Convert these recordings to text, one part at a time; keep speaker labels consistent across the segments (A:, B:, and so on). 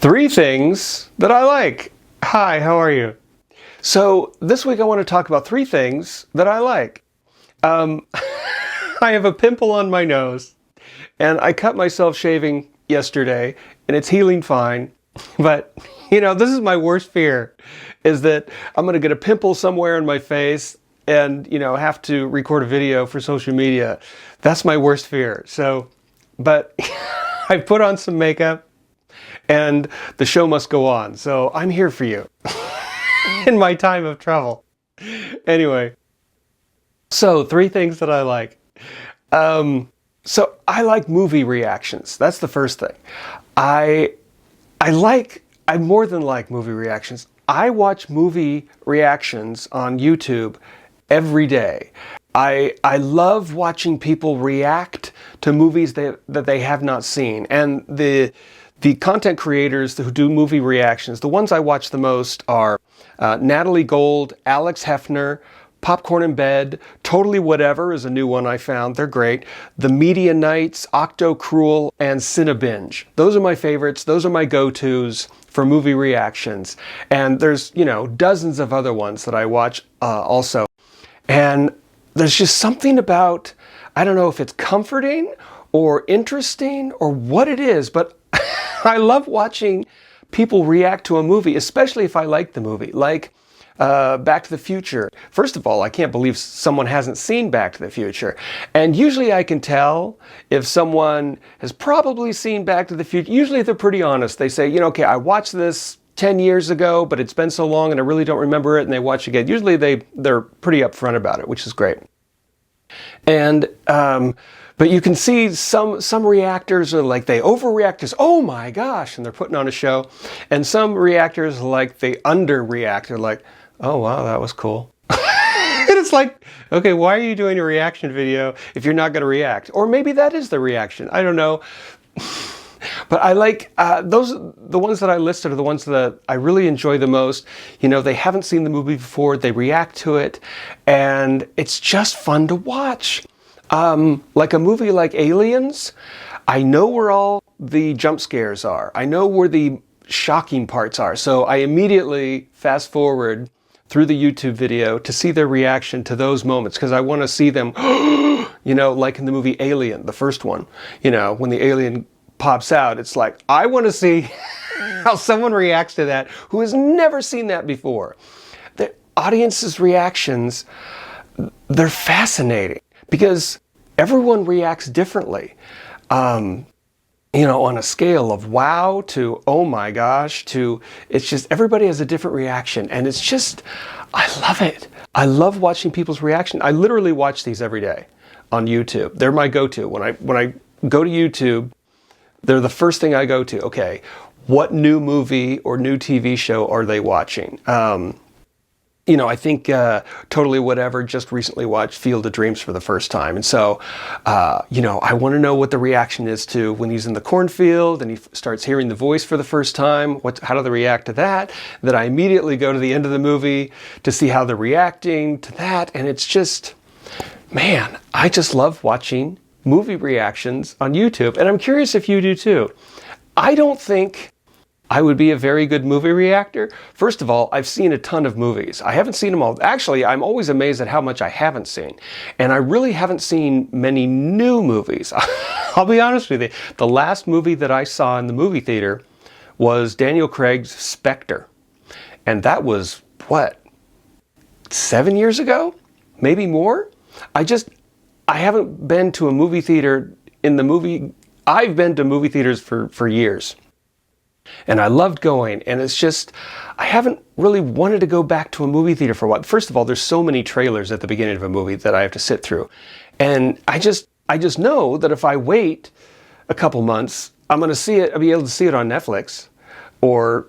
A: Three things that I like. Hi, how are you? So this week I want to talk about three things that I like. I have a pimple on my nose and I cut myself shaving yesterday and it's healing fine. But, this is my worst fear, is that I'm going to get a pimple somewhere in my face and, have to record a video for social media. That's my worst fear. But I put on some makeup and the show must go on. So I'm here for you in my time of trouble. Anyway, so three things that I like. So I like movie reactions. That's the first thing. I more than like movie reactions. I watch movie reactions on YouTube every day. I love watching people react to movies that they have not seen. And the content creators who do movie reactions, the ones I watch the most are Natalie Gold, Alex Hefner, Popcorn in Bed, Totally Whatever is a new one I found. They're great. The Media Nights, Octo Cruel, and Cinebinge. Those are my favorites. Those are my go-tos for movie reactions. And there's, dozens of other ones that I watch also. And there's just something about, I don't know if it's comforting or interesting or what it is, but I love watching people react to a movie, especially if I like the movie. Like Back to the Future. First of all, I can't believe someone hasn't seen Back to the Future. And usually I can tell if someone has probably seen Back to the Future. Usually they're pretty honest. They say, okay, I watched this 10 years ago, but it's been so long and I really don't remember it, and they watch again. Usually they're pretty upfront about it, which is great. And but you can see some reactors are like they overreact as, oh my gosh, and they're putting on a show. And some reactors like they underreact. They're like, oh wow, that was cool. And it's like, okay, why are you doing a reaction video if you're not going to react? Or maybe that is the reaction. I don't know. But I like the ones that I listed are the ones that I really enjoy the most. They haven't seen the movie before, they react to it, and it's just fun to watch. Like a movie like Aliens, I know where all the jump scares are. I know where the shocking parts are. So I immediately fast forward through the YouTube video to see their reaction to those moments, because I want to see them, like in the movie Alien, the first one, when the alien pops out, it's like, I want to see how someone reacts to that who has never seen that before. The audience's reactions, they're fascinating because everyone reacts differently. On a scale of wow to oh my gosh to, it's just everybody has a different reaction, and it's just, I love it. I love watching people's reaction. I literally watch these every day on YouTube. They're my go-to. When I go to YouTube, they're the first thing I go to. Okay, what new movie or new TV show are they watching? I think Totally Whatever just recently watched Field of Dreams for the first time. And so, I want to know what the reaction is to when he's in the cornfield and he starts hearing the voice for the first time. How do they react to that? Then I immediately go to the end of the movie to see how they're reacting to that. And it's just, man, I just love watching movie reactions on YouTube, and I'm curious if you do too. I don't think I would be a very good movie reactor. First of all, I've seen a ton of movies. I haven't seen them all. Actually, I'm always amazed at how much I haven't seen. And I really haven't seen many new movies. I'll be honest with you. The last movie that I saw in the movie theater was Daniel Craig's Spectre. And that was, 7 years ago? Maybe more? I haven't been to a movie theater I've been to movie theaters for years. And I loved going, and it's just, I haven't really wanted to go back to a movie theater for a while. First of all, there's so many trailers at the beginning of a movie that I have to sit through. And I just know that if I wait a couple months, I'll be able to see it on Netflix or,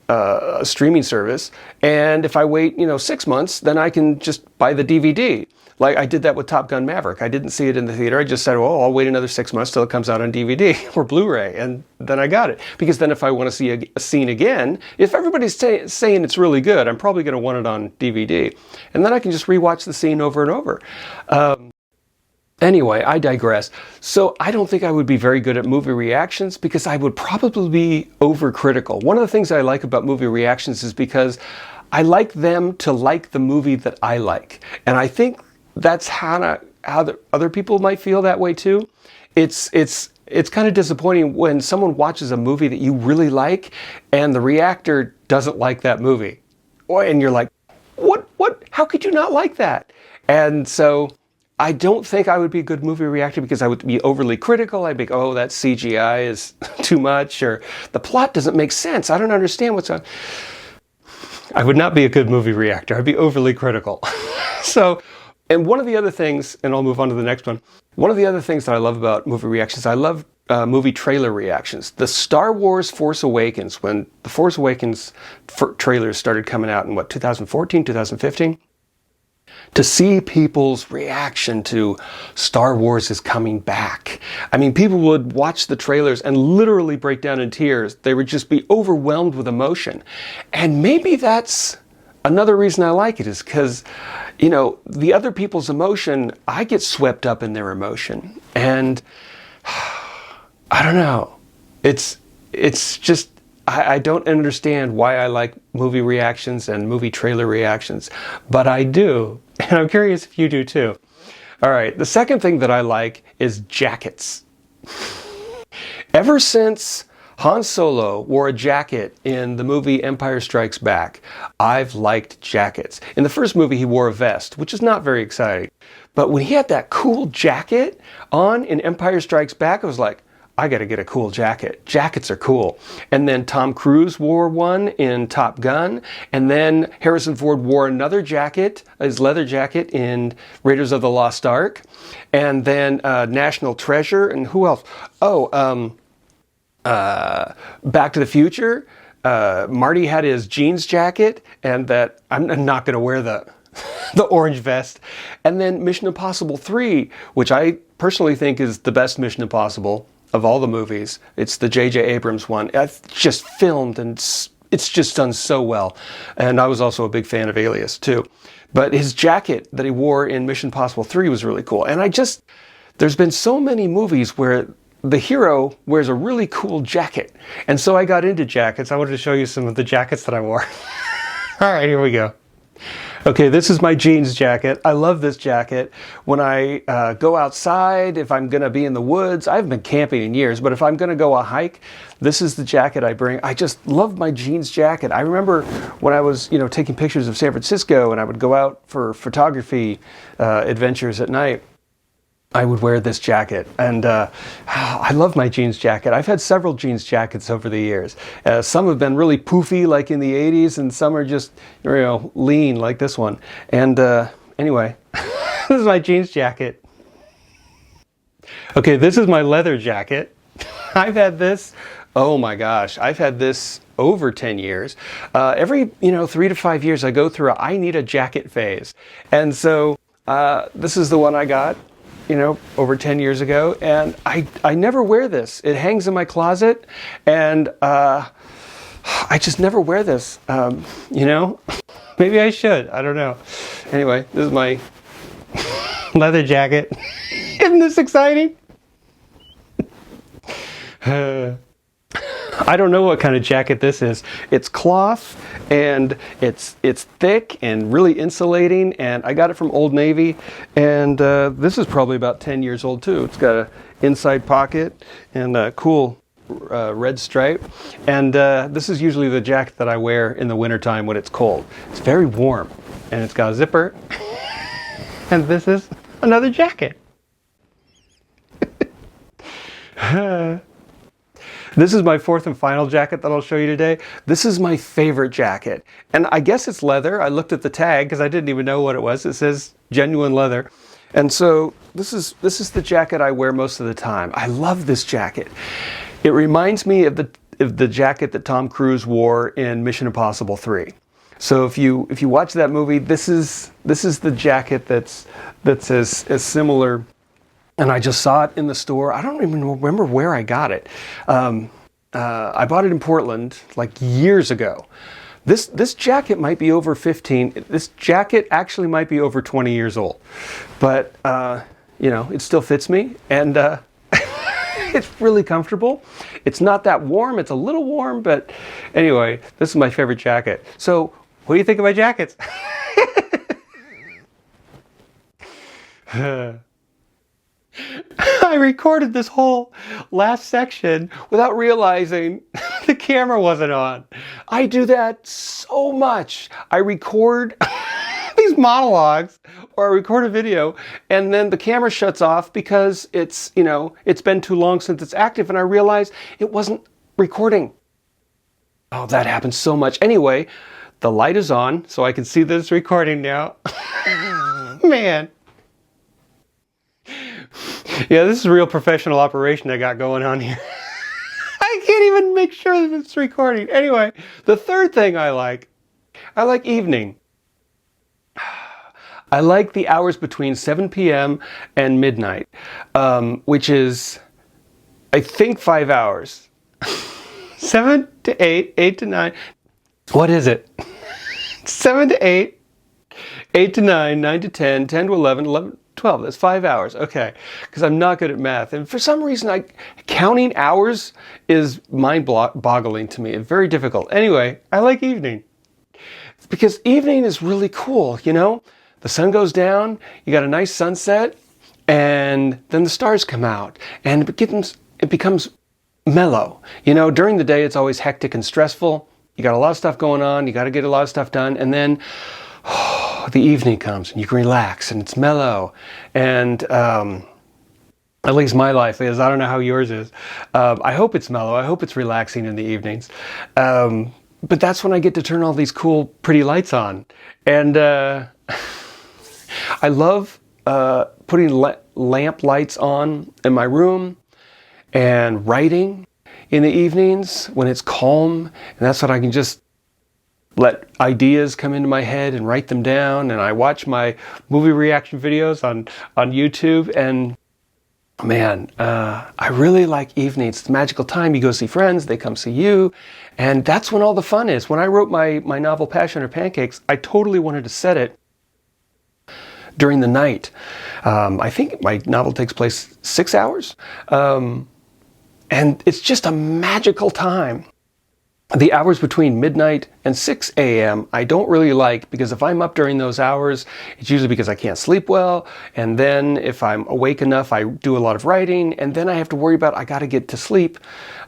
A: a streaming service. And if I wait, 6 months, then I can just buy the DVD. Like I did that with Top Gun Maverick. I didn't see it in the theater. I just said, I'll wait another 6 months till it comes out on DVD or Blu-ray. And then I got it. Because then if I want to see a scene again, if everybody's saying it's really good, I'm probably going to want it on DVD. And then I can just rewatch the scene over and over. Anyway, I digress. So I don't think I would be very good at movie reactions because I would probably be overcritical. One of the things I like about movie reactions is because I like them to like the movie that I like. And I think that's how other people might feel that way too. It's kind of disappointing when someone watches a movie that you really like and the reactor doesn't like that movie. And you're like, what? How could you not like that? And so I don't think I would be a good movie reactor because I would be overly critical. I'd be like, oh, that CGI is too much, or the plot doesn't make sense. I don't understand what's on. I would not be a good movie reactor. I'd be overly critical. So, and one of the other things, and I'll move on to the next one. One of the other things that I love about movie reactions, I love movie trailer reactions. The Star Wars Force Awakens, when the Force Awakens trailers started coming out in 2014, 2015? To see people's reaction to Star Wars is coming back. I mean, people would watch the trailers and literally break down in tears. They would just be overwhelmed with emotion. And maybe that's another reason I like it, is because, you know, the other people's emotion, I get swept up in their emotion. And I don't know. It's just, I don't understand why I like movie reactions and movie trailer reactions, but I do. And I'm curious if you do too. All right, the second thing that I like is jackets. Ever since Han Solo wore a jacket in the movie Empire Strikes Back, I've liked jackets. In the first movie, he wore a vest, which is not very exciting. But when he had that cool jacket on in Empire Strikes Back, I was like, I gotta get a cool jacket. Jackets are cool. And then Tom Cruise wore one in Top Gun. And then Harrison Ford wore another jacket, his leather jacket, in Raiders of the Lost Ark. And then National Treasure. And who else? Oh, Back to the Future. Marty had his jeans jacket. And that, I'm not gonna wear the orange vest. And then Mission Impossible 3, which I personally think is the best Mission Impossible of all the movies. It's the J.J. Abrams one. It's just filmed and it's just done so well. And I was also a big fan of Alias too. But his jacket that he wore in Mission Impossible 3 was really cool. And there's been so many movies where the hero wears a really cool jacket. And so I got into jackets. I wanted to show you some of the jackets that I wore. All right, here we go. Okay, this is my jeans jacket. I love this jacket. When I go outside, if I'm gonna be in the woods, I haven't been camping in years, but if I'm gonna go a hike, this is the jacket I bring. I just love my jeans jacket. I remember when I was, taking pictures of San Francisco and I would go out for photography adventures at night, I would wear this jacket, and I love my jeans jacket. I've had several jeans jackets over the years. Some have been really poofy, like in the 80s, and some are just, lean, like this one. And anyway, this is my jeans jacket. Okay, this is my leather jacket. I've had this, oh my gosh, I've had this over 10 years. Every, 3 to 5 years, I go through I need a jacket phase. And so this is the one I got, over 10 years ago, and I never wear this. It hangs in my closet, and I just never wear this, Maybe I should, I don't know. Anyway, this is my leather jacket. Isn't this exciting? I don't know what kind of jacket this is. It's cloth and it's thick and really insulating, and I got it from Old Navy, and this is probably about 10 years old too. It's got an inside pocket and a cool red stripe, and this is usually the jacket that I wear in the wintertime when it's cold. It's very warm, and it's got a zipper, and this is another jacket. This is my fourth and final jacket that I'll show you today. This is my favorite jacket. And I guess it's leather. I looked at the tag because I didn't even know what it was. It says genuine leather. And so this is the jacket I wear most of the time. I love this jacket. It reminds me of the jacket that Tom Cruise wore in Mission Impossible 3. So if you watch that movie, this is the jacket that's as similar. And I just saw it in the store. I don't even remember where I got it. I bought it in Portland like years ago. This jacket might be over 15. This jacket actually might be over 20 years old. But you know, it still fits me, and it's really comfortable. It's not that warm. It's a little warm, but anyway, this is my favorite jacket. So what do you think of my jackets? I recorded this whole last section without realizing the camera wasn't on. I do that so much. I record these monologues, or I record a video, and then the camera shuts off because it's, you know, it's been too long since it's active, and I realize it wasn't recording. Oh, that happens so much. Anyway, the light is on, so I can see that it's recording now. Man. Yeah, this is a real professional operation I got going on here. I can't even make sure that it's recording. Anyway, the third thing I like evening. I like the hours between 7 p.m. and midnight, which is, I think, 5 hours. 7 to 8, 8 to 9. What is it? 7 to 8, 8 to 9, 9 to 10, 10 to 11, 11 12. That's 5 hours. Okay, because I'm not good at math. And for some reason, counting hours is mind-boggling to me. It's very difficult. Anyway, I like evening. Because evening is really cool, you know? The sun goes down, you got a nice sunset, and then the stars come out. And it becomes mellow. You know, during the day, it's always hectic and stressful. You got a lot of stuff going on. You got to get a lot of stuff done. And then the evening comes and you can relax and it's mellow. And at least my life is. I don't know how yours is. I hope it's mellow. I hope it's relaxing in the evenings. But that's when I get to turn all these cool, pretty lights on. And I love putting lamp lights on in my room and writing in the evenings when it's calm. And that's when I can just let ideas come into my head and write them down. And I watch my movie reaction videos on YouTube. And man, I really like evenings. It's a magical time. You go see friends, they come see you. And that's when all the fun is. When I wrote my novel Passion or Pancakes, I totally wanted to set it during the night. I think my novel takes place 6 hours. And it's just a magical time. The hours between midnight and 6 a.m. I don't really like, because if I'm up during those hours, it's usually because I can't sleep well. And then if I'm awake enough, I do a lot of writing. And then I have to worry about, I got to get to sleep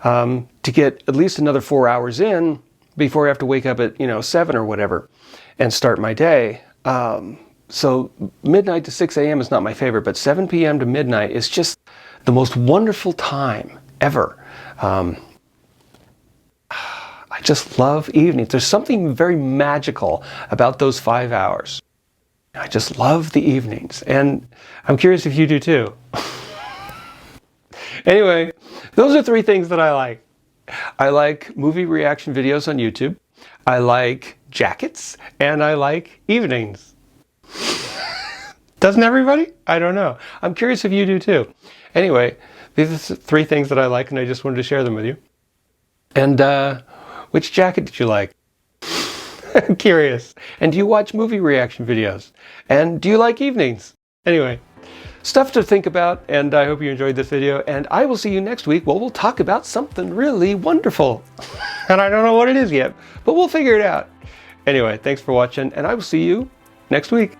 A: to get at least another 4 hours in before I have to wake up at 7 or whatever and start my day. So midnight to 6 a.m. is not my favorite, but 7 p.m. to midnight is just the most wonderful time ever. I just love evenings. There's something very magical about those 5 hours. I just love the evenings. And I'm curious if you do too. Anyway, those are 3 things that I like. I like movie reaction videos on YouTube. I like jackets. And I like evenings. Doesn't everybody? I don't know. I'm curious if you do too. Anyway, these are 3 things that I like, and I just wanted to share them with you. And which jacket did you like? I'm curious. And do you watch movie reaction videos? And do you like evenings? Anyway, stuff to think about, and I hope you enjoyed this video. And I will see you next week where we'll talk about something really wonderful. And I don't know what it is yet, but we'll figure it out. Anyway, thanks for watching, and I will see you next week.